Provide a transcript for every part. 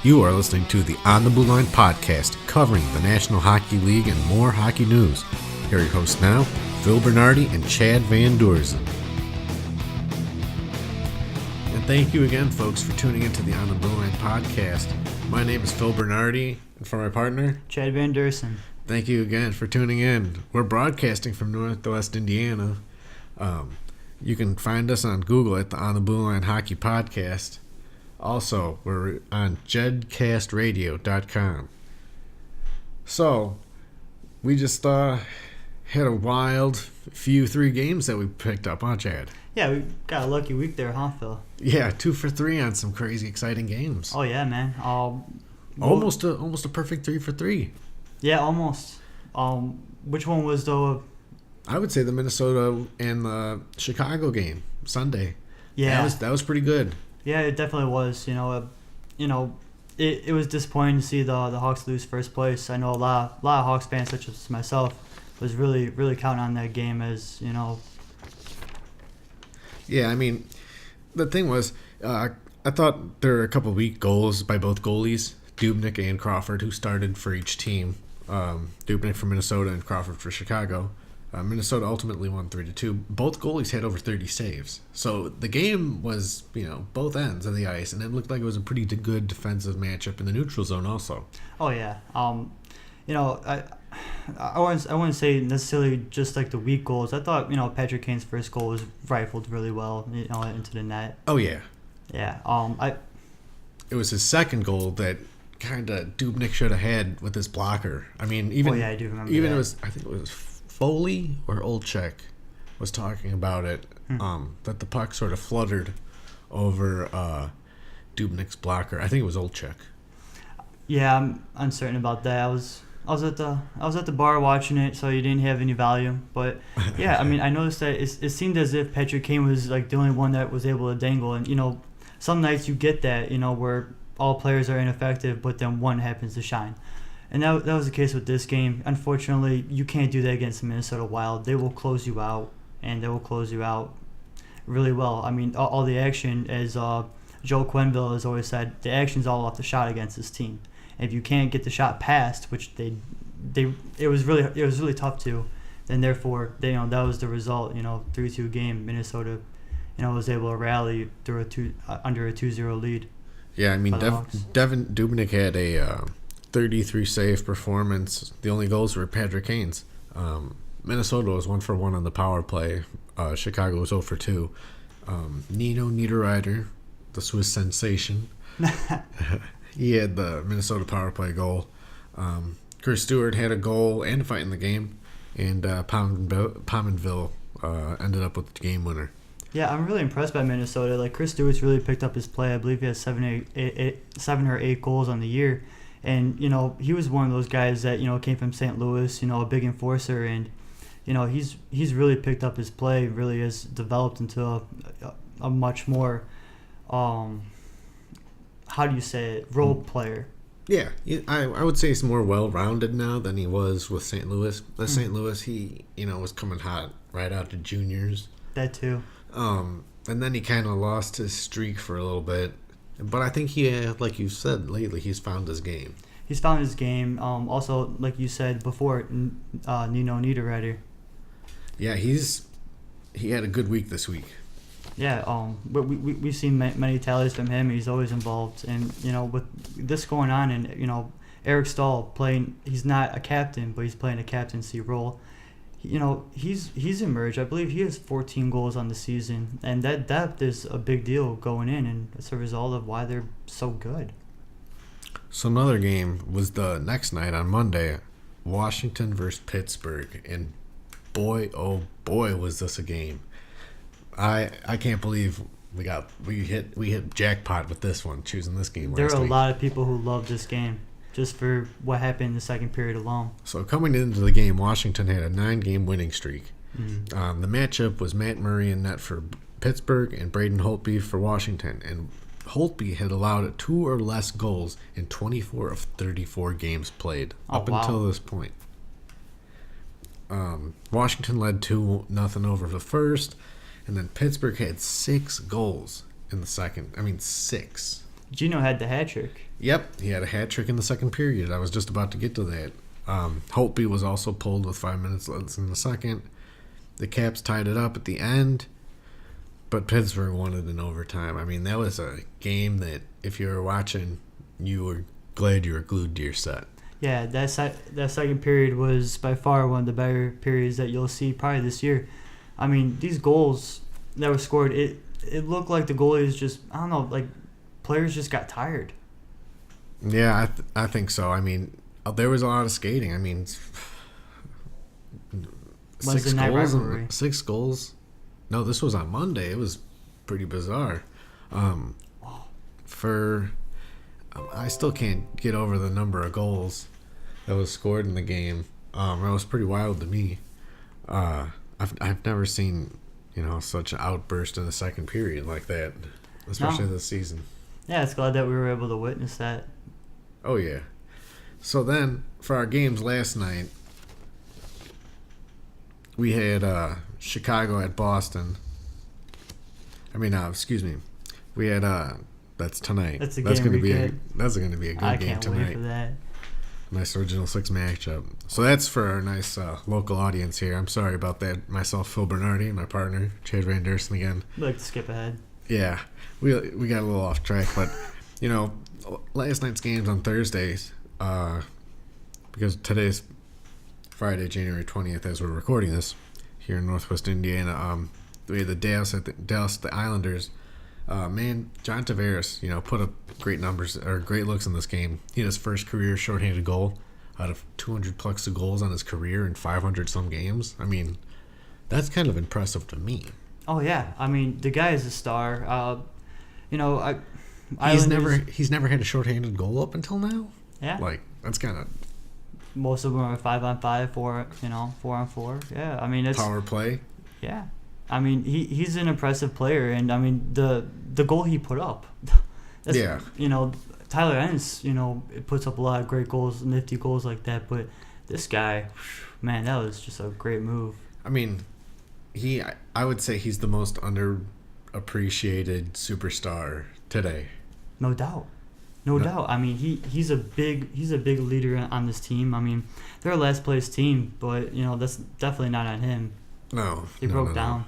You are listening to the On the Blueline podcast, covering the National Hockey League and more hockey news. Here are your hosts now, Phil Bernardi and Chad Van Doorzen. And thank you again, folks, for tuning into the On the Blueline podcast. My name is Phil Bernardi, and for my partner, Chad Van Doorzen. Thank you again for tuning in. We're broadcasting from Northwest Indiana. You can find us on Google at the On the Blueline Hockey Podcast. Also, we're on jedcastradio.com. So, we just had a wild few 3 games that we picked up, huh, Chad? Yeah, we got a lucky week there, huh, Phil? Yeah, 2 for 3 on some crazy exciting games. Oh, yeah, man. Almost a perfect 3 for 3. Yeah, almost. Which one was the... I would say the Minnesota and the Chicago game, Sunday. Yeah. That was pretty good. Yeah, it definitely was. It was disappointing to see the Hawks lose first place. I know a lot of Hawks fans, such as myself, was really, really counting on that game as, Yeah, I mean, the thing was, I thought there were a couple weak goals by both goalies, Dubnyk and Crawford, who started for each team. Dubnyk for Minnesota and Crawford for Chicago. Minnesota ultimately won 3-2. Both goalies had over 30 saves. So the game was, both ends of the ice, and it looked like it was a pretty good defensive matchup in the neutral zone also. Oh, yeah. I wouldn't say necessarily just like the weak goals. I thought, Patrick Kane's first goal was rifled really well, into the net. Oh, yeah. Yeah. It was his second goal that kind of Dubnyk should have had with his blocker. I mean, even... Oh, yeah, I do remember even that. I think it was Foley or Olczyk was talking about it, that the puck sort of fluttered over Dubnyk's blocker. I think it was Olczyk. Yeah, I'm uncertain about that. I was at the bar watching it, so you didn't have any value. But yeah, I mean, I noticed that it seemed as if Patrick Kane was like the only one that was able to dangle. And some nights you get that, where all players are ineffective, but then one happens to shine. And that was the case with this game. Unfortunately, you can't do that against the Minnesota Wild. They will close you out, and they will close you out really well. I mean, all the action, as Joe Quenneville has always said, the action's all off the shot against this team. And if you can't get the shot past, which it was really tough to, then therefore that was the result. 3-2 game. Minnesota, was able to rally through under a 2-0 lead. Yeah, I mean, Devin Dubnyk had a 33 save performance. The only goals were Patrick Kane's. Minnesota was 1 for 1 on the power play. Chicago was 0 for 2. Nino Niederreiter, the Swiss sensation, he had the Minnesota power play goal. Chris Stewart had a goal and a fight in the game, and Pominville ended up with the game winner. Yeah, I'm really impressed by Minnesota. Like, Chris Stewart's really picked up his play. I believe he has 7 or 8 goals on the year. And, he was one of those guys that, came from St. Louis, a big enforcer. And, he's really picked up his play, really has developed into a much more, how do you say it, role player. Yeah, I would say he's more well-rounded now than he was with St. Louis. With St. Louis, he, was coming hot right out to juniors. That too. And then he kind of lost his streak for a little bit. But I think like you said, lately he's found his game. He's found his game. Also, like you said before, Nino Niederreiter. Yeah, he had a good week this week. Yeah, we've seen many tallies from him. He's always involved. And, with this going on, and, Eric Stahl playing, he's not a captain, but he's playing a captaincy role. He's emerged. I believe he has 14 goals on the season, and that depth is a big deal going in, and it's a result of why they're so good. So another game was the next night on Monday, Washington versus Pittsburgh, and boy, oh boy, was this a game! I can't believe we hit jackpot with this one, choosing this game. There last are a week. lot of people who love this game, just for what happened in the second period alone. So coming into the game, Washington had a 9-game winning streak. The matchup was Matt Murray in net for Pittsburgh and Braden Holtby for Washington. And Holtby had allowed 2 or less goals in 24 of 34 games played until this point. Washington led 2-0 over the first, and then Pittsburgh had 6 goals in the second. I mean, 6. Gino had the hat trick. Yep, he had a hat trick in the second period. I was just about to get to that. Holtby was also pulled with 5 minutes left in the second. The Caps tied it up at the end, but Pittsburgh won it in overtime. I mean, that was a game that if you were watching, you were glad you were glued to your set. Yeah, that second period was by far one of the better periods that you'll see probably this year. I mean, these goals that were scored, it looked like the goalies just, I don't know, like players just got tired. Yeah, I think so. I mean, there was a lot of skating. I mean, Wednesday night rivalry. 6 goals. No, this was on Monday. It was pretty bizarre. I still can't get over the number of goals that was scored in the game. That was pretty wild to me. I've never seen such an outburst in the second period like that, especially this season. Yeah, it's glad that we were able to witness that. Oh yeah. So then for our games last night, we had Chicago at Boston. Excuse me. We had that's tonight. That's going to be a good I game can't tonight. wait for that. Nice original 6 matchup. So that's for our nice local audience here. I'm sorry about that. Myself, Phil Bernardi, my partner, Chad Van Dersen again. I'd like to skip ahead. Yeah, we got a little off track, but last night's games on Thursdays, because today's Friday, January 20th, as we're recording this here in Northwest Indiana. We had the Dallas the Islanders. John Tavares, put up great numbers or great looks in this game. He had his first career shorthanded goal out of 200 plus goals on his career in 500 some games. I mean, that's kind of impressive to me. Oh yeah, I mean the guy is a star. He's never had a shorthanded goal up until now. Yeah, like that's kind of. Most of them are 5-on-5, 4-on-4. Yeah, I mean it's power play. Yeah, I mean he's an impressive player, and I mean the goal he put up. Yeah. Tyler Ennis, it puts up a lot of great goals, nifty goals like that, but this guy, man, that was just a great move. I mean, I would say he's the most underappreciated superstar today. No doubt. No doubt. I mean, he's a big leader on this team. I mean, they're a last place team, but that's definitely not on him. No, he broke down.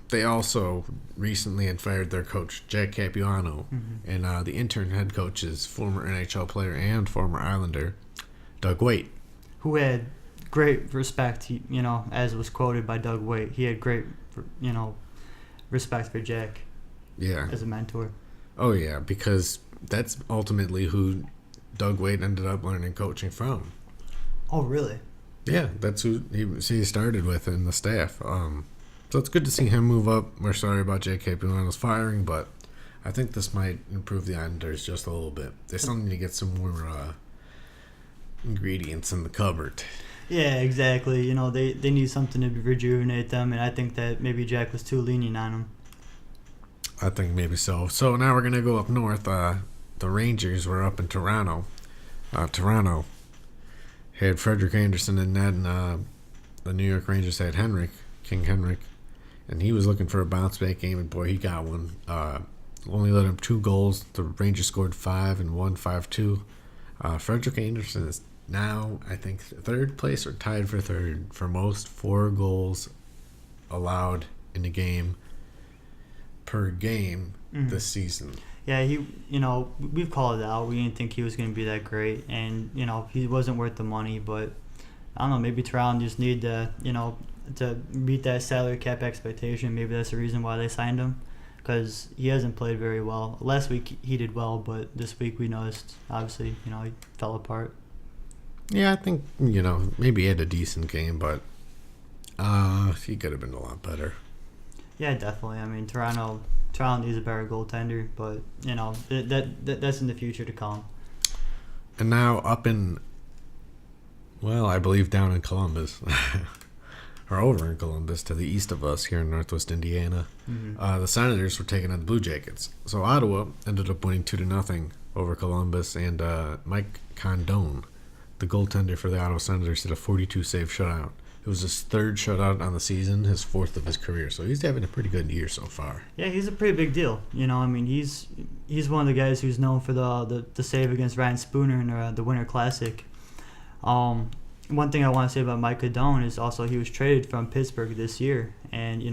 They also recently had fired their coach, Jack Capuano, and the intern head coach is former NHL player and former Islander, Doug Waite, who had great respect. As was quoted by Doug Waite, he had great, respect for Jack. Yeah, as a mentor. Oh yeah, because that's ultimately who Doug Waite ended up learning coaching from. Oh really? Yeah, that's who he started with in the staff. So it's good to see him move up. We're sorry about Jake Capuano's firing, but I think this might improve the Islanders just a little bit. They still need to get some more ingredients in the cupboard. Yeah, exactly. They need something to rejuvenate them, and I think that maybe Jack was too lenient on them. I think maybe so. So now we're going to go up north. The Rangers were up in Toronto. Toronto had Frederik Andersen and net, and the New York Rangers had King Henrik, and he was looking for a bounce-back game, and boy, he got one. Only let him 2 goals. The Rangers scored 5 and won 5-2. Frederik Andersen is now, I think, 3rd place or tied for 3rd for most 4 goals allowed in a game per game this season. Yeah, we've called it out. We didn't think he was going to be that great, and he wasn't worth the money. But I don't know, maybe Toronto just need to to meet that salary cap expectation. Maybe that's the reason why they signed him, because he hasn't played very well. Last week he did well, but this week we noticed obviously he fell apart. Yeah, I think maybe he had a decent game, but he could have been a lot better. Yeah, definitely. I mean, Toronto needs a better goaltender, but that's in the future to come. And now up in, I believe down in Columbus, or over in Columbus to the east of us here in Northwest Indiana, the Senators were taking on the Blue Jackets. So Ottawa ended up winning 2-0 over Columbus, and Mike Condon, the goaltender for the Ottawa Senators, did a 42-save shutout. It was his 3rd shutout on the season, his 4th of his career. So he's having a pretty good year so far. Yeah, he's a pretty big deal. He's he's one of the guys who's known for the save against Ryan Spooner in the Winter Classic. One thing I want to say about Mike Cadone is also he was traded from Pittsburgh this year, and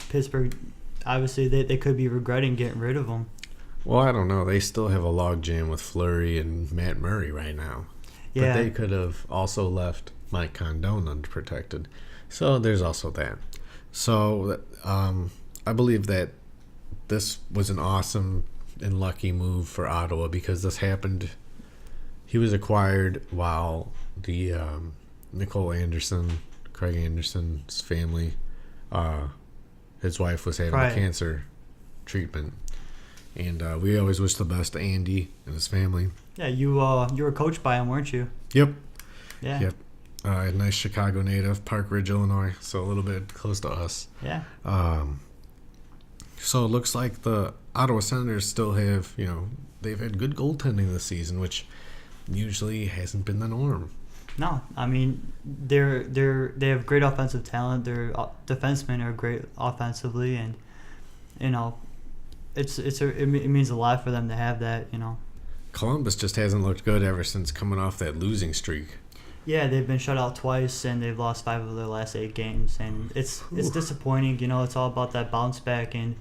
Pittsburgh, obviously they could be regretting getting rid of him. Well, I don't know. They still have a logjam with Fleury and Matt Murray right now. Yeah. But they could have also left Mike Condon unprotected. So there's also that. So I believe that this was an awesome and lucky move for Ottawa because this happened. He was acquired while the Craig Anderson's family, his wife was having cancer treatment. And we always wish the best to Andy and his family. Yeah, you were coached by him, weren't you? Yep. Yeah. Yep. A nice Chicago native, Park Ridge, Illinois, so a little bit close to us. Yeah. So it looks like the Ottawa Senators still have, they've had good goaltending this season, which usually hasn't been the norm. No, I mean they have great offensive talent. Their defensemen are great offensively, and it means a lot for them to have that. Columbus just hasn't looked good ever since coming off that losing streak. Yeah, they've been shut out twice, and they've lost 5 of their last 8 games, and it's disappointing. It's all about that bounce back, and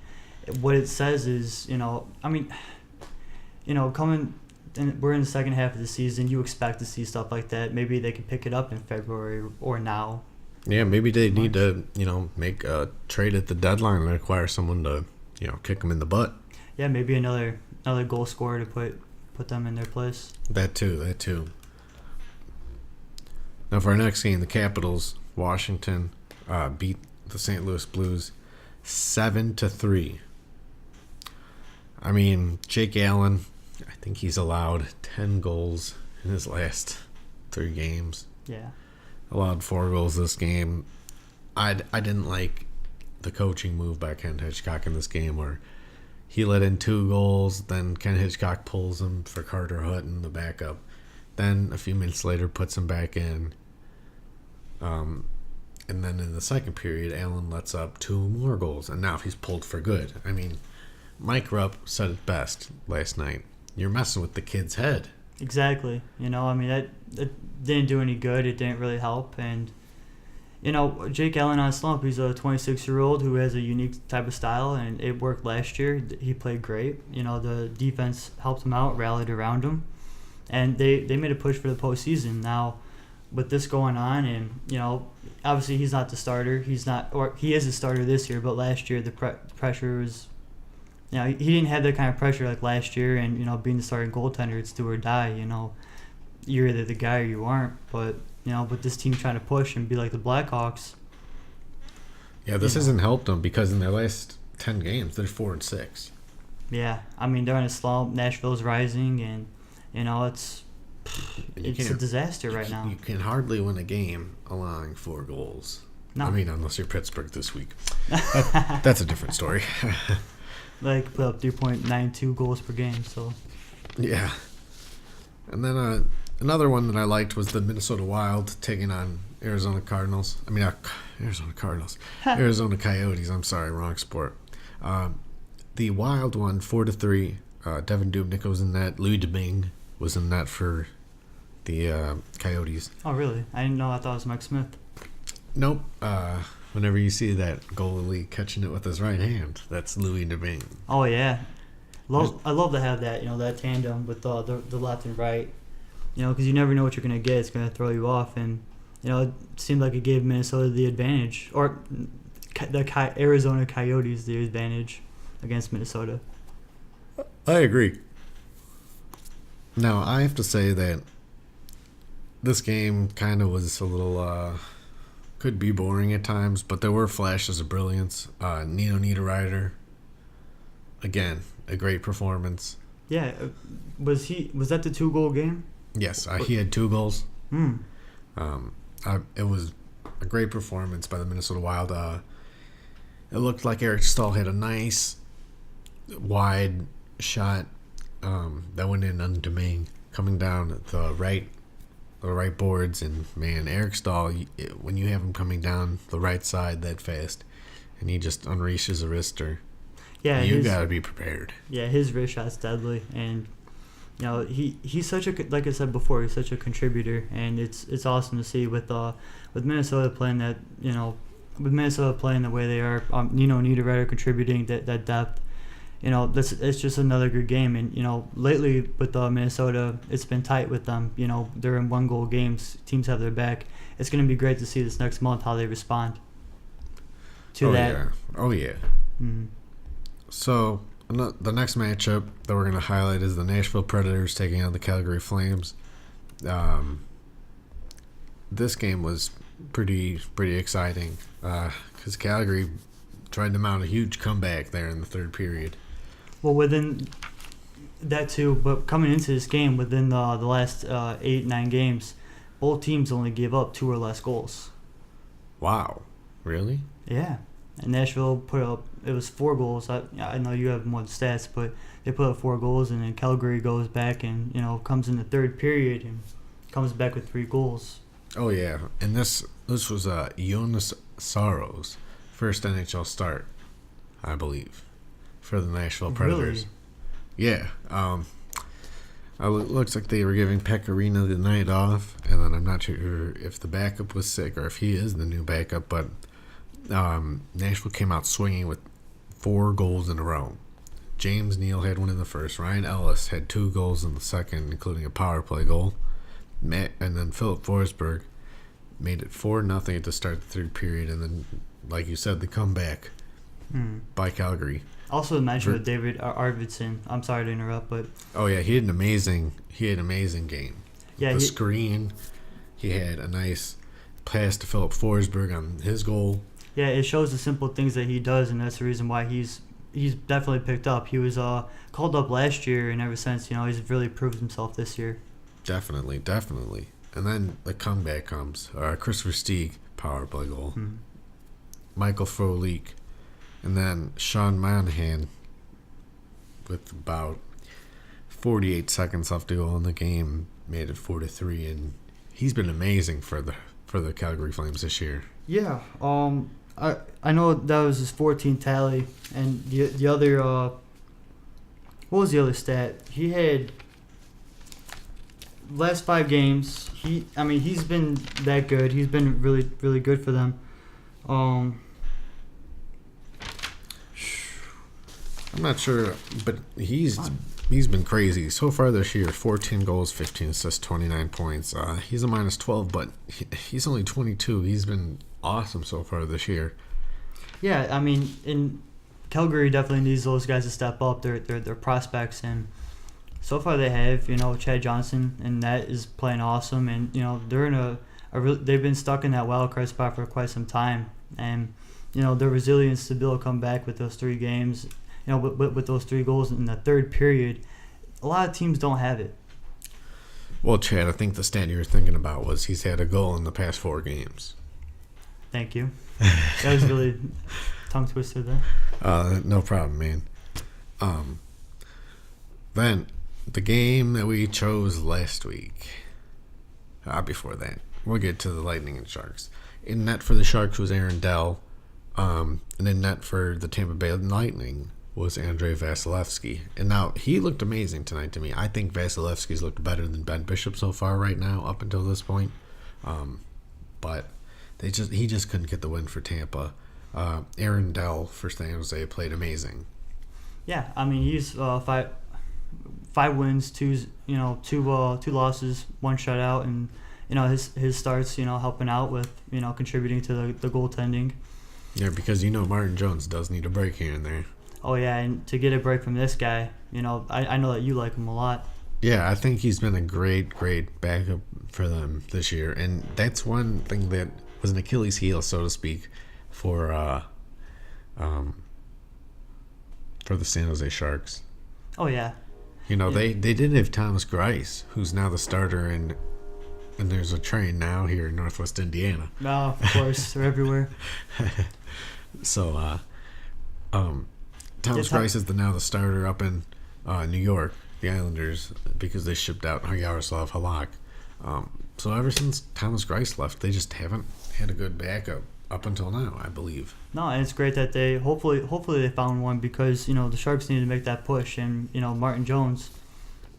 what it says is, coming. And we're in the second half of the season. You expect to see stuff like that. Maybe they can pick it up in February or now. Yeah, maybe they need to, make a trade at the deadline and acquire someone to, kick them in the butt. Yeah, maybe another goal scorer to put them in their place. That too. Now for our next game, the Capitals, Washington, beat the St. Louis Blues 7-3. I mean, Jake Allen, I think he's allowed 10 goals in his last 3 games. Yeah. Allowed 4 goals this game. I didn't like the coaching move by Ken Hitchcock in this game where he let in 2 goals, then Ken Hitchcock pulls him for Carter Hutton, the backup. Then a few minutes later puts him back in. And then in the second period, Allen lets up 2 more goals, and now he's pulled for good. I mean, Mike Rupp said it best last night. You're messing with the kid's head. Exactly. That didn't do any good. It didn't really help. And, Jake Allen on a slump, he's a 26-year-old who has a unique type of style, and it worked last year. He played great. The defense helped him out, rallied around him, and they made a push for the postseason. Now, with this going on, and, obviously he's not the starter. He is a starter this year, but last year the pressure was... he didn't have that kind of pressure like last year, and being the starting goaltender, it's do or die. You're either the guy or you aren't. But with this team trying to push and be like the Blackhawks. Yeah, this hasn't helped them because in their last 10 games, they're 4-6. Yeah, they're in a slump. Nashville's rising, and it's a disaster right now. You can hardly win a game allowing 4 goals. No. Unless you're Pittsburgh this week. That's a different story. They could put up 3.92 goals per game, so... Yeah. And then another one that I liked was the Minnesota Wild taking on Arizona Cardinals. Arizona Cardinals. Arizona Coyotes. I'm sorry, wrong sport. The Wild won 4-3. Devin Dubnyk was in net. Louis Domingue was in net for the Coyotes. Oh, really? I didn't know. I thought it was Mike Smith. Nope. Whenever you see that goalie catching it with his right hand, that's Louis Domingue. Oh, yeah. I love to have that, that tandem with the left and right, because you never know what you're going to get. It's going to throw you off, and, it seemed like it gave Minnesota the advantage, or the Arizona Coyotes the advantage against Minnesota. I agree. Now, I have to say that this game kind of was a little... could be boring at times, but there were flashes of brilliance. Nino Niederreiter, again, a great performance. Yeah, was that the 2-goal game? Yes, he had 2 goals. It was a great performance by the Minnesota Wild. It looked like Eric Stahl had a nice wide shot that went in on Domingue coming down the right boards, and man, Eric Stahl, when you have him coming down the right side that fast, and he just unleashes a wrister. Yeah, you got to be prepared. Yeah, his wrist shot's deadly, and he's such a, like I said before, he's such a contributor, and it's awesome to see with Minnesota playing that, with Minnesota playing the way they are, Niederreiter contributing that depth. It's just another good game, and lately with Minnesota, it's been tight with them. They're in 1-goal games. Teams have their back. It's going to be great to see this next month how they respond to that. Yeah. Oh yeah. Mm-hmm. So the next matchup that we're going to highlight is the Nashville Predators taking on the Calgary Flames. This game was pretty exciting because Calgary tried to mount a huge comeback there in the third period. Well, within that too, but coming into this game, within the last 8-9 games, both teams only gave up 2 or less goals. Wow, really? Yeah, and Nashville put up, it was 4 goals. I know you have more stats, but they put up 4 goals, and then Calgary goes back and comes in the third period and comes back with 3 goals. Oh yeah, and this was Jonas Saros' first NHL start, I believe, for the Nashville Predators. Really? Yeah. It looks like they were giving Pecorino the night off, and then I'm not sure if the backup was sick or if he is the new backup, but Nashville came out swinging with 4 goals in a row. James Neal had one in the first. Ryan Ellis had 2 goals in the second, including a power play goal. And then Philip Forsberg made it 4-0 at the start of the third period, and then, like you said, the comeback by Calgary. Also, mention with David Arvidsson. I'm sorry to interrupt, but oh yeah, he had an amazing game. Yeah, the screen. He had a nice pass to Philip Forsberg on his goal. Yeah, it shows the simple things that he does, and that's the reason why he's definitely picked up. He was called up last year, and ever since, he's really proved himself this year. Definitely. And then the comeback comes. Christopher Stieg, power play goal. Mm-hmm. Michael Frolik. And then Sean Monahan, with about 48 seconds left to go in the game, made it 4-3, and he's been amazing for the Calgary Flames this year. Yeah, I know that was his 14th tally, and the other what was the other stat? He had last 5 games. He's been that good. He's been really, really good for them. I'm not sure, but he's been crazy so far this year. 14 goals, 15 assists, 29 points. He's a -12, but he's only 22. He's been awesome so far this year. Yeah, in Calgary definitely needs those guys to step up. They're prospects, and so far they have. Chad Johnson, and that is playing awesome. And they're in they've been stuck in that wild card spot for quite some time, and their resilience to be able to come back with those 3 games. With those 3 goals in the third period, a lot of teams don't have it. Well, Chad, I think the stat you were thinking about was he's had a goal in the past 4 games. Thank you. That was really tongue twister there. No problem, man. Then the game that we chose last week. Before that, we'll get to the Lightning and Sharks. In net for the Sharks was Aaron Dell, and in net for the Tampa Bay Lightning was Andrei Vasilevsky. And now, he looked amazing tonight to me. I think Vasilevsky's looked better than Ben Bishop so far right now, up until this point. But he just couldn't get the win for Tampa. Aaron Dell for San Jose played amazing. Yeah, he's 5 wins, 2 losses, 1 shutout, and his starts helping out with contributing to the goaltending. Yeah, because Martin Jones does need a break here and there. Oh yeah, and to get a break from this guy, I know that you like him a lot. Yeah, I think he's been a great backup for them this year, and that's one thing that was an Achilles heel, so to speak, for the San Jose Sharks. Oh yeah. They did have Thomas Greiss, who's now the starter, and there's a train now here in Northwest Indiana. No, of course, they're everywhere. So, Thomas Greiss is now the starter up in New York, the Islanders, because they shipped out Yaroslav Halak. So ever since Thomas Greiss left, they just haven't had a good backup. up until now, I believe. No, and it's great that they hopefully they found one, because the Sharks need to make that push, and Martin Jones.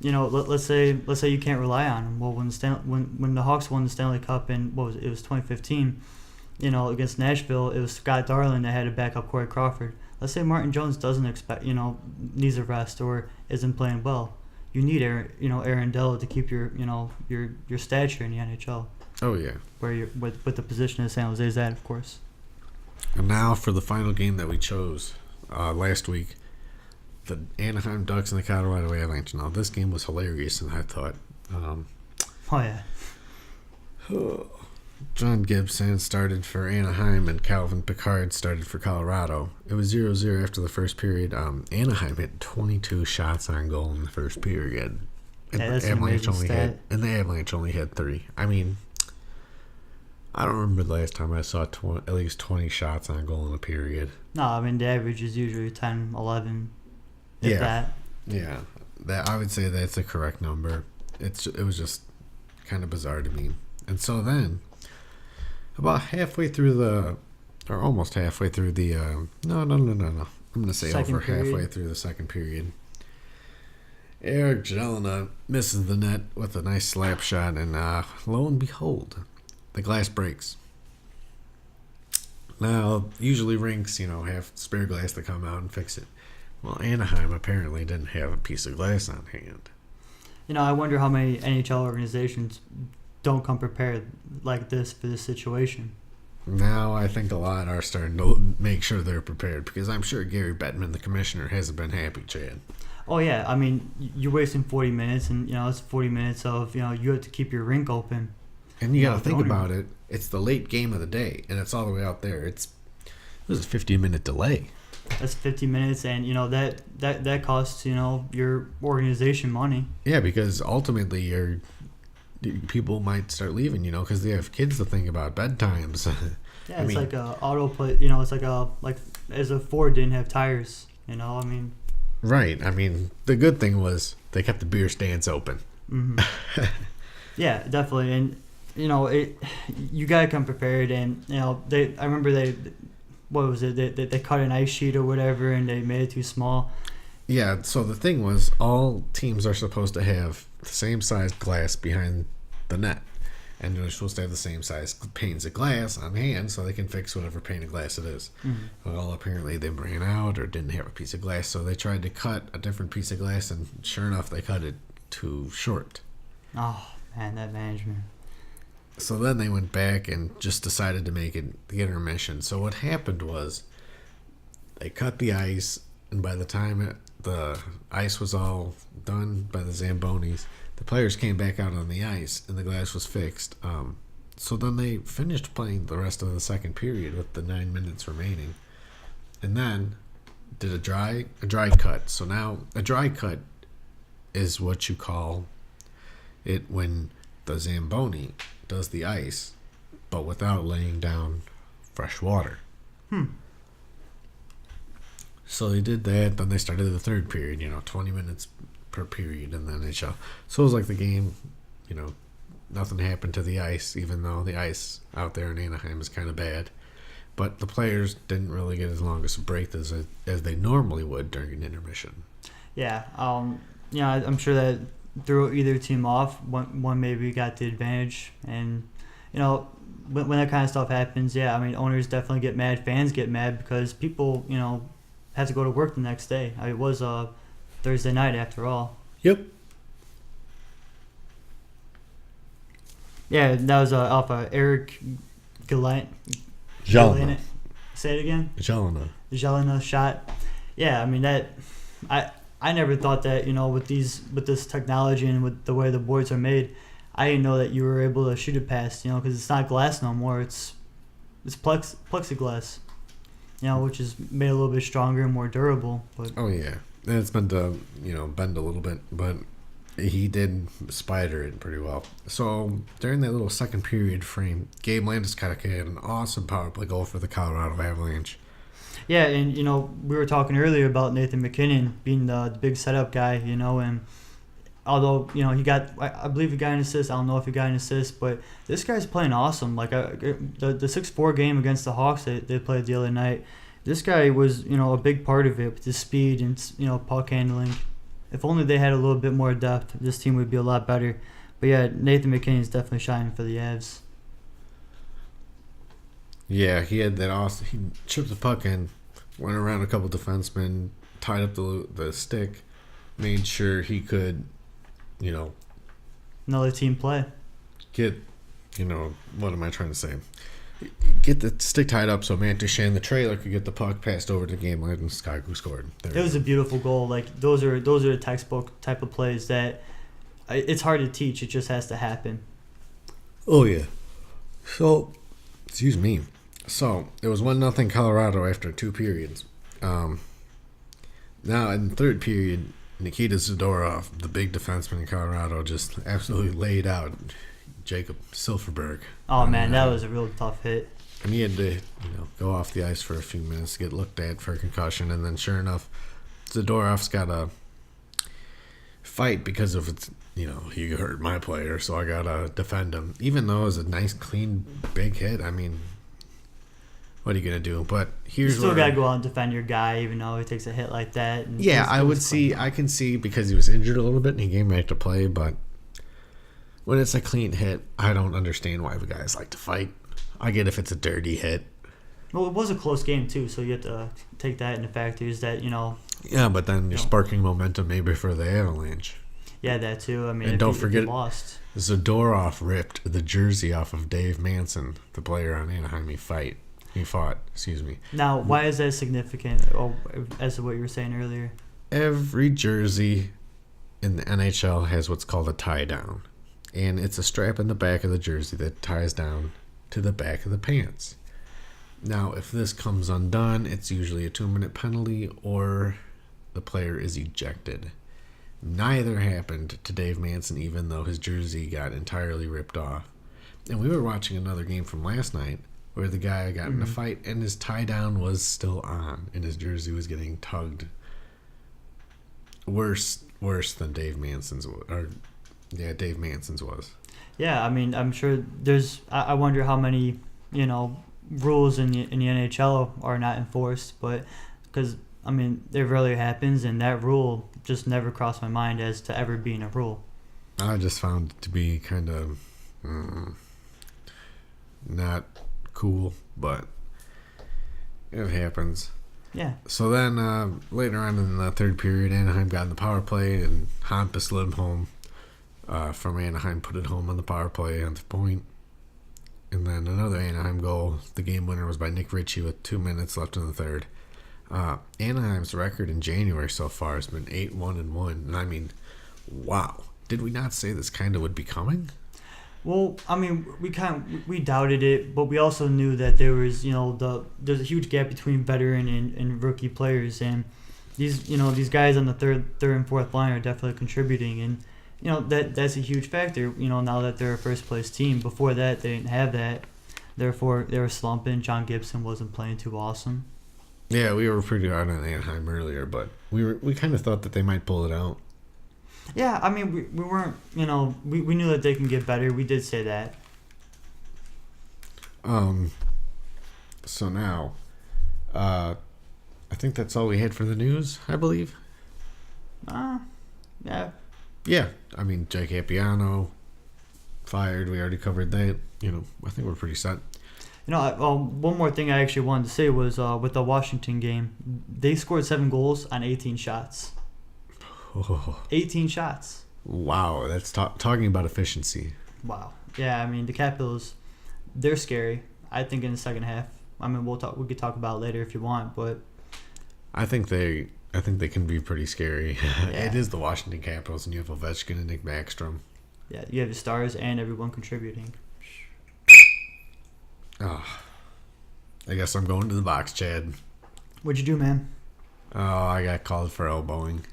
Let's say you can't rely on him. Well, when the Hawks won the Stanley Cup in it was 2015, against Nashville, it was Scott Darling that had to back up Corey Crawford. Let's say Martin Jones doesn't needs a rest or isn't playing well. You need Aaron Dell to keep your stature in the NHL. Oh yeah. Where you're with the position that San Jose's at, of course. And now for the final game that we chose last week, the Anaheim Ducks and the Colorado Avalanche. Now this game was hilarious, and I thought, oh yeah. John Gibson started for Anaheim and Calvin Pickard started for Colorado. It was 0-0 after the first period. Anaheim hit 22 shots on goal in the first period. And yeah, that's the Avalanche only had 3. I mean, I don't remember the last time I saw at least 20 shots on goal in a period. No, I mean the average is usually 10, 11. That. Yeah, that I would say that's the correct number. It was just kind of bizarre to me. And so then, about halfway through almost halfway through the no. I'm gonna say second over period. Halfway through the second period, Eric Jelena misses the net with a nice slap shot, and lo and behold, the glass breaks. Now, usually rinks, have spare glass to come out and fix it. Well, Anaheim apparently didn't have a piece of glass on hand. I wonder how many NHL organizations don't come prepared like this for this situation. Now, I think a lot are starting to make sure they're prepared, because I'm sure Gary Bettman, the commissioner, hasn't been happy, Chad. Oh, yeah. I mean, you're wasting 40 minutes, and, it's 40 minutes of, you have to keep your rink open. And you got to think about it. It's the late game of the day, and it's all the way out there. It was a 15-minute delay. That's 50 minutes, and that costs your organization money. Yeah, because ultimately people might start leaving, because they have kids to think about, bedtimes. Yeah, it's like a auto play. It's like as a Ford didn't have tires. Right. I mean, the good thing was they kept the beer stands open. Mm-hmm. Yeah, definitely, and you gotta come prepared, and I remember what was it? They cut an ice sheet or whatever, and they made it too small. Yeah, so the thing was, all teams are supposed to have the same size glass behind the net. And they're supposed to have the same size panes of glass on hand so they can fix whatever pane of glass it is. Mm-hmm. Well, apparently they ran out or didn't have a piece of glass, so they tried to cut a different piece of glass, and sure enough, they cut it too short. Oh, man, that management. So then they went back and just decided to make it the intermission. So what happened was they cut the ice, and by the time the ice was all done by the Zambonis, the players came back out on the ice, and the glass was fixed. So then they finished playing the rest of the second period with the 9 minutes remaining, and then did a dry cut. So now a dry cut is what you call it when the Zamboni does the ice, but without laying down fresh water. So they did that. Then they started the third period. 20 minutes per period in the NHL. So it was like the game. Nothing happened to the ice, even though the ice out there in Anaheim is kind of bad. But the players didn't really get as long as a break as they normally would during an intermission. Yeah. I'm sure that threw either team off. One maybe got the advantage, and when that kind of stuff happens, yeah, I mean, owners definitely get mad, fans get mad, because people have to go to work the next day. It was Thursday night after all. Yep. Yeah, that was off Eric Gallant. Jelena. Say it again. Jelena shot. Yeah, I mean that. I never thought that with this technology and with the way the boards are made, I didn't know that you were able to shoot it past. Because it's not glass no more. It's plexiglass. Which is made a little bit stronger and more durable. But oh yeah, and it's been to bend a little bit, but he did spider it pretty well. So during that little second period frame, Gabe Landeskog had an awesome power play goal for the Colorado Avalanche. Yeah, and we were talking earlier about Nathan MacKinnon being the big setup guy, and Although he got, I believe he got an assist. I don't know if he got an assist, but this guy's playing awesome. Like the 6-4 game against the Hawks they played the other night. This guy was a big part of it with his speed and puck handling. If only they had a little bit more depth, this team would be a lot better. But yeah, Nathan McKinnon is definitely shining for the Avs. Yeah, he had that awesome. He chipped the puck in, went around a couple defensemen, tied up the stick, made sure he could, Another team play. get, what am I trying to say? Get the stick tied up so Matt Duchene, the trailer, could get the puck passed over to the game line and Chicago scored. It was a beautiful goal. Like those are the textbook type of plays that it's hard to teach. It just has to happen. Oh yeah. So, excuse me. So it was 1-0 Colorado after 2 periods. Now in the 3rd period, Nikita Zadorov, the big defenseman in Colorado, just absolutely laid out Jacob Silfverberg. Oh man, that was a real tough hit. And he had to, go off the ice for a few minutes to get looked at for a concussion, and then sure enough, Zadorov's got a fight because of it's, he hurt my player, so I gotta defend him. Even though it was a nice, clean, big hit, I mean, what are you gonna do? But here's you still gotta go out and defend your guy, even though he takes a hit like that. And yeah, I can see because he was injured a little bit and he came back to play, but when it's a clean hit, I don't understand why the guys like to fight. I get if it's a dirty hit. Well, it was a close game too, so you have to take that into factors that Yeah, but then you're sparking momentum maybe for the Avalanche. Yeah, that too. I mean, and don't forget, lost. Zadorov ripped the jersey off of Dave Manson, the player on Anaheim. He fought. Excuse me. Now, why is that significant? As to what you were saying earlier. Every jersey in the NHL has what's called a tie down, and it's a strap in the back of the jersey that ties down to the back of the pants. Now, if this comes undone, it's usually a 2-minute penalty or the player is ejected. Neither happened to Dave Manson, even though his jersey got entirely ripped off. And we were watching another game from last night where the guy got in a fight and his tie down was still on and his jersey was getting tugged. Worse than Dave Manson's Dave Manson's was. Yeah, I mean, I'm sure there's. I wonder how many rules in the NHL are not enforced, but because I mean it rarely happens, and that rule just never crossed my mind as to ever being a rule. I just found it to be kind of not cool, but it happens. Yeah. So then later on in the 3rd period, Anaheim got in the power play, and Hampus slid home from Anaheim, put it home on the power play on the point. And then another Anaheim goal. The game winner was by Nick Ritchie with 2 minutes left in the 3rd. Anaheim's record in January so far has been 8-1-1. And I mean, wow. Did we not say this kind of would be coming? Well, I mean, we doubted it, but we also knew that there was, there's a huge gap between veteran and rookie players, and these guys on the third and fourth line are definitely contributing, and that's a huge factor. Now that they're a first place team, before that they didn't have that, therefore they were slumping. John Gibson wasn't playing too awesome. Yeah, we were pretty hard on Anaheim earlier, but we kind of thought that they might pull it out. Yeah, I mean, we weren't, we knew that they can get better. We did say that. So now, I think that's all we had for the news, I believe. Yeah. Yeah, I mean, Jake Appiano fired. We already covered that. I think we're pretty set. One more thing I actually wanted to say was with the Washington game, they scored 7 goals on 18 shots. Oh. 18 shots. Wow, that's talking about efficiency. Wow. Yeah, I mean the Capitals, they're scary. I think in the second half. I mean we could talk about it later if you want, but I think they can be pretty scary. Yeah. It is the Washington Capitals, and you have Ovechkin and Nick Backstrom. Yeah, you have the stars and everyone contributing. Oh, I guess I'm going to the box, Chad. What'd you do, man? Oh, I got called for elbowing.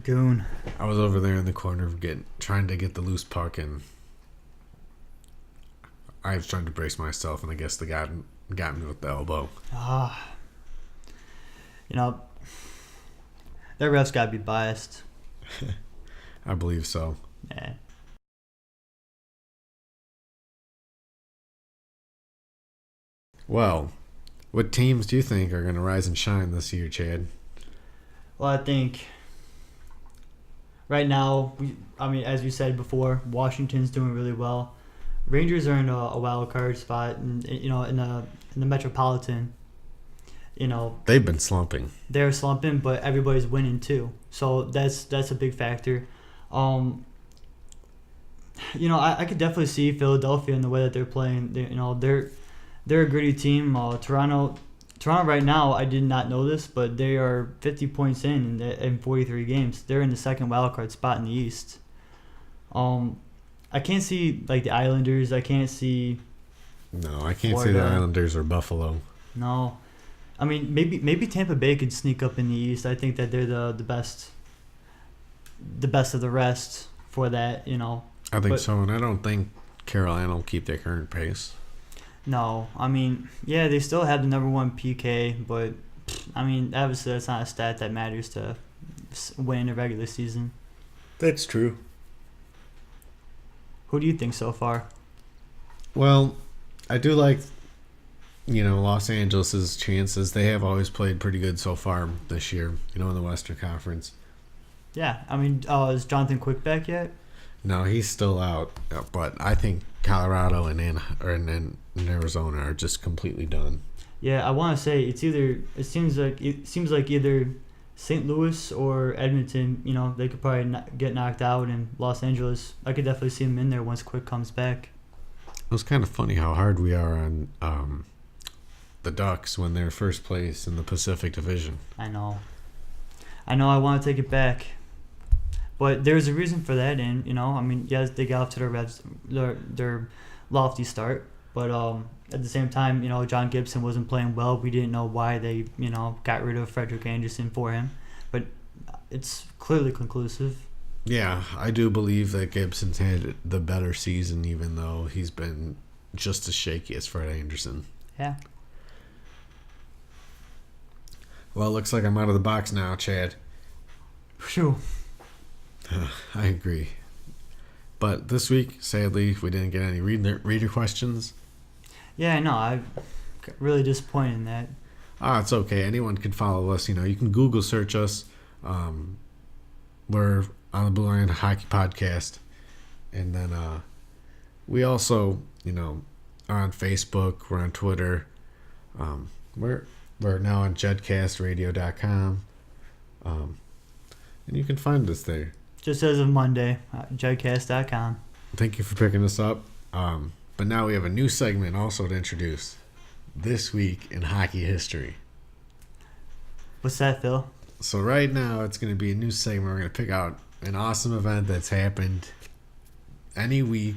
Goon. I was over there in the corner trying to get the loose puck, and I was trying to brace myself, and I guess the guy got me with the elbow. That ref's got to be biased. I believe so. Yeah. Well, what teams do you think are going to rise and shine this year, Chad? Well, I think right now, as we said before, Washington's doing really well. Rangers are in a wild card spot, and in the Metropolitan, They've been slumping. they're slumping, but everybody's winning too. So that's a big factor. Um, I could definitely see Philadelphia in the way that they're playing. They're a gritty team. Toronto right now, I did not know this, but they are 50 points in 43 games. They're in the second wild card spot in the East. I can't see like the Islanders. I can't see. No, I can't see Florida. the Islanders or Buffalo. No, I mean maybe Tampa Bay could sneak up in the East. I think that they're the best of the rest for that. I think But- so, and I don't think Carolina will keep their current pace. No, I mean, yeah, they still have the number one PK, but I mean, obviously that's not a stat that matters to win a regular season. That's true. Who do you think so far? Well, I do like, Los Angeles' chances. They have always played pretty good so far this year, in the Western Conference. Yeah, I mean, is Jonathan Quick back yet? No, he's still out, but I think Colorado and Arizona are just completely done. Yeah, I want to say it seems like either St. Louis or Edmonton. They could probably get knocked out, and Los Angeles, I could definitely see them in there once Quick comes back. It was kind of funny how hard we are on the Ducks when they're first place in the Pacific Division. I know. I want to take it back. But there's a reason for that, and yes, they got off to their lofty start, but at the same time, John Gibson wasn't playing well. We didn't know why they got rid of Frederick Anderson for him, but it's clearly conclusive. Yeah, I do believe that Gibson's had the better season, even though he's been just as shaky as Fred Anderson. Yeah. Well, it looks like I'm out of the box now, Chad. Phew. I agree. But this week, sadly, we didn't get any reader questions. Yeah, no, I'm really disappointed in that. It's okay. Anyone can follow us. You can Google search us. We're on the Blueline Hockey Podcast. And then we also, are on Facebook. We're on Twitter. We're now on jedcastradio.com. And you can find us there. Just as of Monday, jedcast.com. Thank you for picking us up. But now we have a new segment also to introduce. This Week in Hockey History. What's that, Phil? So right now it's going to be a new segment. We're going to pick out an awesome event that's happened any week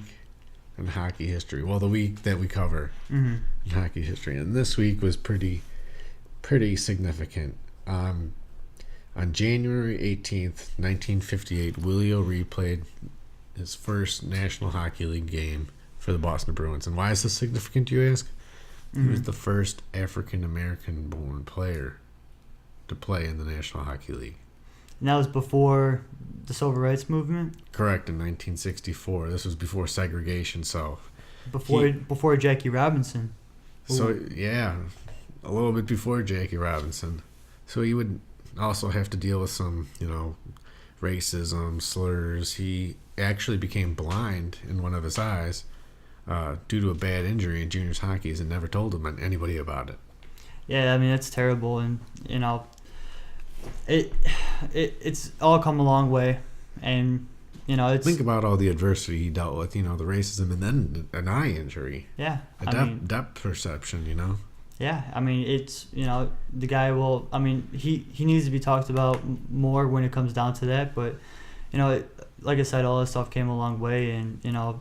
in hockey history. Well, the week that we cover in hockey history. And this week was pretty significant. On January 18th, 1958, Willie O'Ree played his first National Hockey League game for the Boston Bruins. And why is this significant, you ask? He was the first African-American born player to play in the National Hockey League. And that was before the Civil Rights Movement? Correct, in 1964. This was before segregation, so... Before Jackie Robinson. So, yeah, a little bit before Jackie Robinson. So he would also have to deal with some, racism, slurs. He actually became blind in one of his eyes due to a bad injury in juniors hockey and never told anybody about it. Yeah, I mean, that's terrible, and, it's all come a long way, and, it's... Think about all the adversity he dealt with, the racism and then an eye injury. Yeah. Depth perception, Yeah, I mean, it's, the guy will, I mean, he needs to be talked about more when it comes down to that, but, like I said, all this stuff came a long way, and,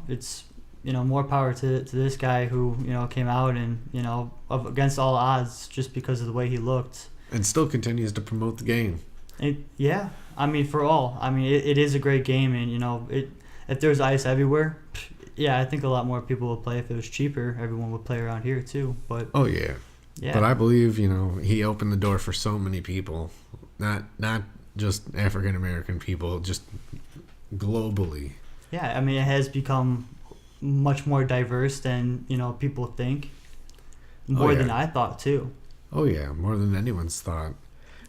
it's, more power to this guy who, came out and, against all odds just because of the way he looked. And still continues to promote the game. Yeah, I mean, for all. I mean, it is a great game, and, if there's ice everywhere, yeah, I think a lot more people would play. If it was cheaper, everyone would play around here too. But oh yeah. But I believe he opened the door for so many people, not just African American people, just globally. Yeah, I mean, it has become much more diverse than, people think. More than I thought, too. Oh, yeah, more than anyone's thought.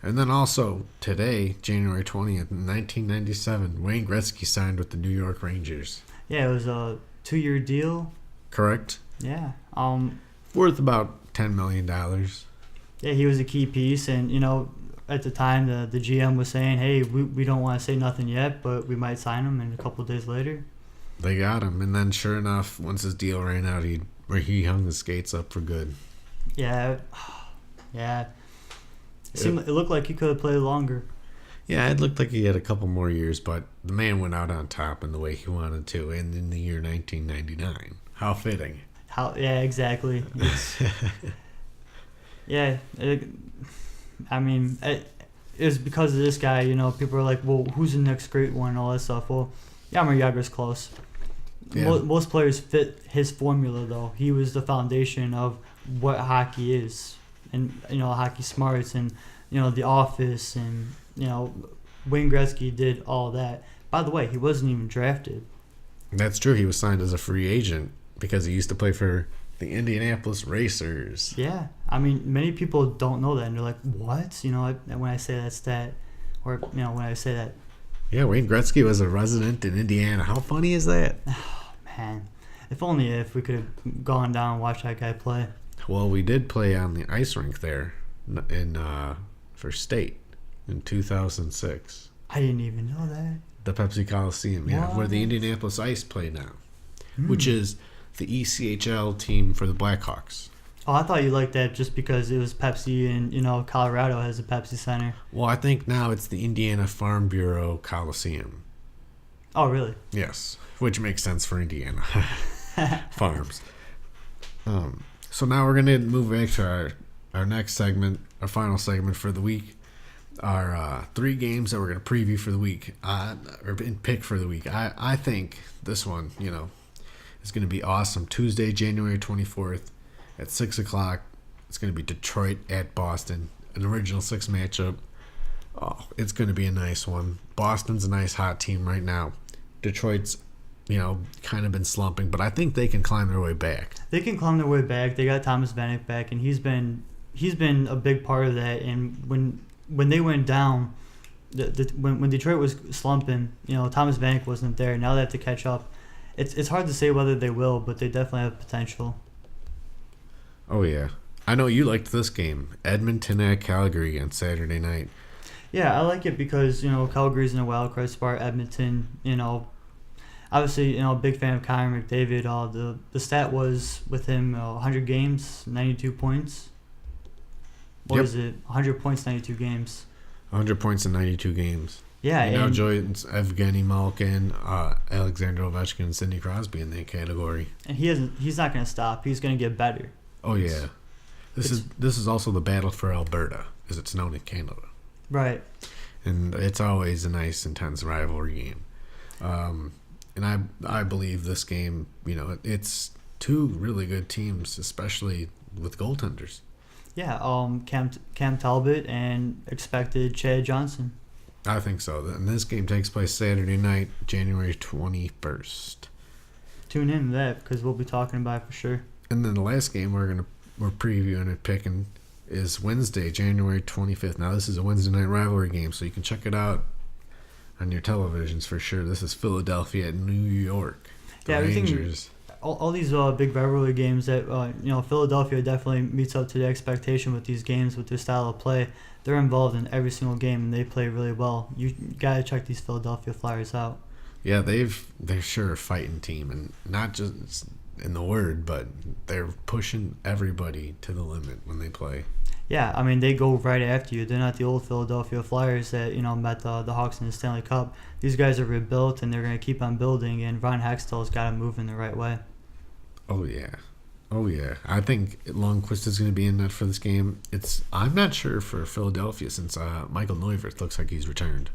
And then also, today, January 20th, 1997, Wayne Gretzky signed with the New York Rangers. Yeah, it was a 2-year deal. Correct? Yeah. Worth about $10 million. Yeah, he was a key piece, and, at the time, the GM was saying, hey, we don't want to say nothing yet, but we might sign him, and a couple of days later. They got him, and then sure enough, once his deal ran out, he hung his skates up for good. Yeah. It looked like he could have played longer. Yeah, it looked like he had a couple more years, but the man went out on top in the way he wanted to, and in the year 1999. How fitting. Yeah, exactly. It was because of this guy, people are like, well, who's the next great one and all that stuff. Well, Jaromir Jagr's close. Yeah. Most players fit his formula, though. He was the foundation of what hockey is, and, hockey smarts, and, The Office, and, Wayne Gretzky did all that. By the way, he wasn't even drafted. That's true. He was signed as a free agent because he used to play for the Indianapolis Racers. Yeah. I mean, many people don't know that, and they're like, what? When I say that stat, or, when I say that. Yeah, Wayne Gretzky was a resident in Indiana. How funny is that? Oh, man. If we could have gone down and watched that guy play. Well, we did play on the ice rink there for state in 2006. I didn't even know that. The Pepsi Coliseum, yeah, where the Indianapolis Ice play now, which is the ECHL team for the Blackhawks. Oh, I thought you liked that just because it was Pepsi and, Colorado has a Pepsi Center. Well, I think now it's the Indiana Farm Bureau Coliseum. Oh, really? Yes, which makes sense for Indiana farms. So now we're going to move back to our next segment, our final segment for the week. Our 3 games that we're going to preview for the week, or pick for the week. I think this one, is going to be awesome. Tuesday, January 24th at 6 o'clock. It's going to be Detroit at Boston, an original 6 matchup. Oh, it's going to be a nice one. Boston's a nice hot team right now. Detroit's, kind of been slumping, but I think they can climb their way back. They can climb their way back. They got Thomas Vanek back, and he's been a big part of that. And when they went down, when Detroit was slumping, Thomas Vanek wasn't there. Now they have to catch up. It's hard to say whether they will, but they definitely have potential. Oh, yeah. I know you liked this game. Edmonton at Calgary on Saturday night. Yeah, I like it because, Calgary's in a wild card spot. Edmonton, obviously, a big fan of Connor McDavid. The stat was with him 100 games, 92 points. What is it? 100 points, 92 games. 100 points in 92 games. Yeah, and now joins Evgeny Malkin, Alexander Ovechkin, and Sidney Crosby in that category. And he's not going to stop. He's going to get better. Oh yeah, this is also the battle for Alberta, as it's known in Canada. Right. And it's always a nice, intense rivalry game. And I believe this game, it's 2 really good teams, especially with goaltenders. Yeah, Cam Talbot and expected Chad Johnson. I think so. And this game takes place Saturday night, January 21st. Tune in to that because we'll be talking about it for sure. And then the last game we're previewing and picking is Wednesday, January 25th. Now this is a Wednesday night rivalry game, so you can check it out on your televisions for sure. This is Philadelphia at New York. The Rangers. All these big rivalry games that Philadelphia definitely meets up to the expectation with these games with their style of play. They're involved in every single game and they play really well. You gotta check these Philadelphia Flyers out. Yeah, they're sure a fighting team, and not just in the word, but they're pushing everybody to the limit when they play. Yeah, I mean, they go right after you. They're not the old Philadelphia Flyers that, met the Hawks in the Stanley Cup. These guys are rebuilt, and they're going to keep on building, and Ron Hextall's got to move in the right way. Oh, yeah. I think Lundqvist is going to be in net for this game. I'm not sure for Philadelphia since Michael Neuwirth looks like he's returned.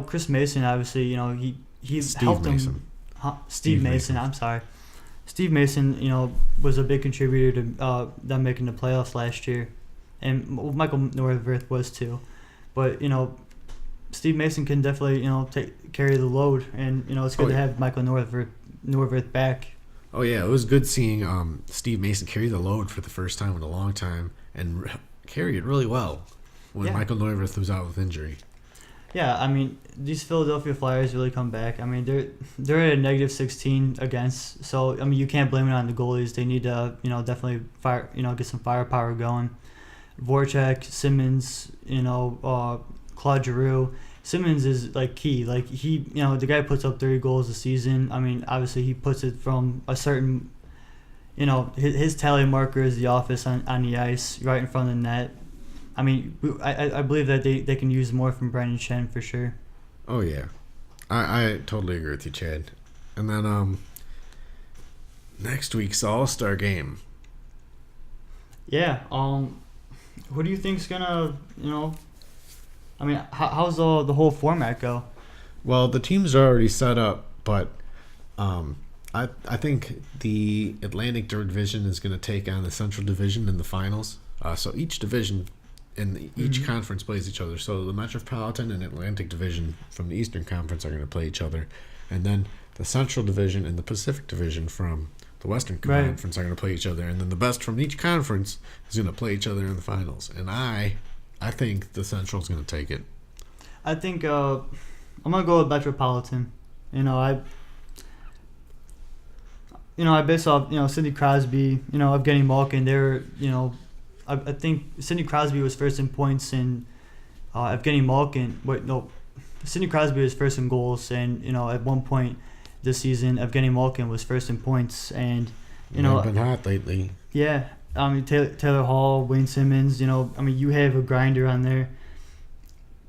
Chris Mason, obviously, he's helped him. Steve Mason, I'm sorry. Steve Mason, was a big contributor to them making the playoffs last year, and Michael Neuwirth was too. But Steve Mason can definitely carry the load, and it's good to have Michael Norworth back. Oh yeah, it was good seeing Steve Mason carry the load for the first time in a long time and carry it really well when Michael Neuwirth was out with injury. Yeah, I mean, these Philadelphia Flyers really come back. I mean, they're at a -16 against, so I mean, you can't blame it on the goalies. They need to definitely get some firepower going. Voracek, Simmons, Claude Giroux. Simmons is like key. Like he, the guy puts up 30 goals a season. I mean, obviously he puts it from a certain, his tally marker is the office on the ice, right in front of the net. I mean, I believe that they can use more from Brandon Shen for sure. Oh yeah, I totally agree with you, Chad. And then next week's All-Star game. Yeah. Who do you think's gonna I mean, how's the whole format go? Well, the teams are already set up, but I think the Atlantic Division is going to take on the Central Division in the finals. So each division and each conference plays each other. So the Metropolitan and Atlantic Division from the Eastern Conference are going to play each other, and then the Central Division and the Pacific Division from the Western Conference are going to play each other, and then the best from each conference is going to play each other in the finals. And I think the Central's going to take it. I think I'm going to go with Metropolitan. I base off, Sidney Crosby, Evgeny Malkin. They're, I think Sidney Crosby was first in points and Evgeny Malkin. Sidney Crosby was first in goals, and, at one point this season, Evgeny Malkin was first in points. And, They've been hot lately. Yeah. I mean, Taylor Hall, Wayne Simmons, you have a grinder on there.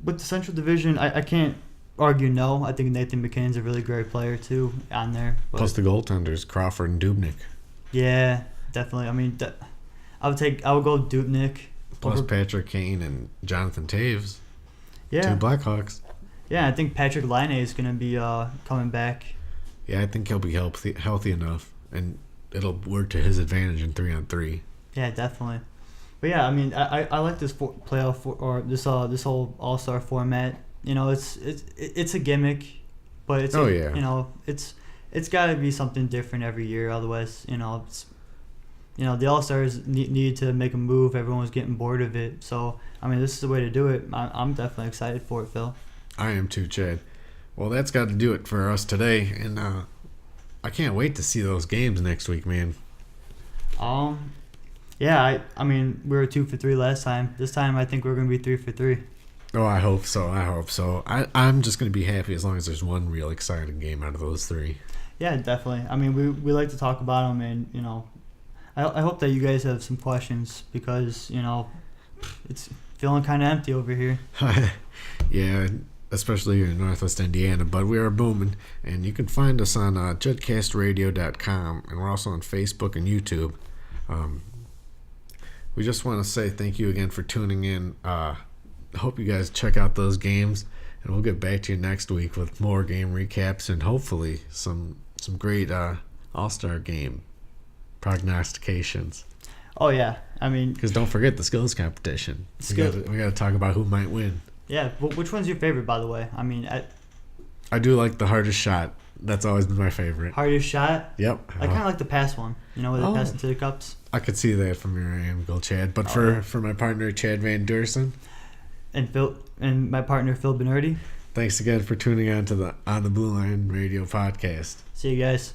With the Central Division, I can't argue no. I think Nathan McKinnon's a really great player, too, on there. But plus the goaltenders, Crawford and Dubnyk. Yeah, definitely. I mean, I would go Dubnyk. Plus Patrick Kane and Jonathan Taves. Yeah. 2 Blackhawks. Yeah, I think Patrick Laine is going to be coming back. Yeah, I think he'll be healthy enough, and it'll work to his advantage in 3-on-3. Yeah, definitely. But yeah, I mean, I like this playoff or this whole All-Star format. It's a gimmick, but it's it's got to be something different every year. Otherwise, the All-Stars need to make a move. Everyone was getting bored of it. So I mean, this is the way to do it. I'm definitely excited for it, Phil. I am too, Chad. Well, that's got to do it for us today, and I can't wait to see those games next week, man. Yeah, I mean, we were 2 for 3 last time. This time, I think we're going to be 3 for 3. Oh, I hope so. I'm just going to be happy as long as there's one real exciting game out of those 3. Yeah, definitely. I mean, we like to talk about them, and, I hope that you guys have some questions because, it's feeling kind of empty over here. Yeah, especially here in Northwest Indiana, but we are booming, and you can find us on judcastradio.com, and we're also on Facebook and YouTube. We just want to say thank you again for tuning in. Hope you guys check out those games, and we'll get back to you next week with more game recaps and hopefully some great All-Star game prognostications. Oh yeah, I mean, because don't forget the skills competition. We got to talk about who might win. Yeah, but which one's your favorite, by the way? I mean, I do like the hardest shot. That's always been my favorite. Hardest shot? Yep. I kind of like the pass one. Where they pass into the cups. I could see that from your angle, Chad. But for my partner, Chad Van Dursen. And my partner, Phil Bernardi. Thanks again for tuning on to on the Blueline Radio podcast. See you guys.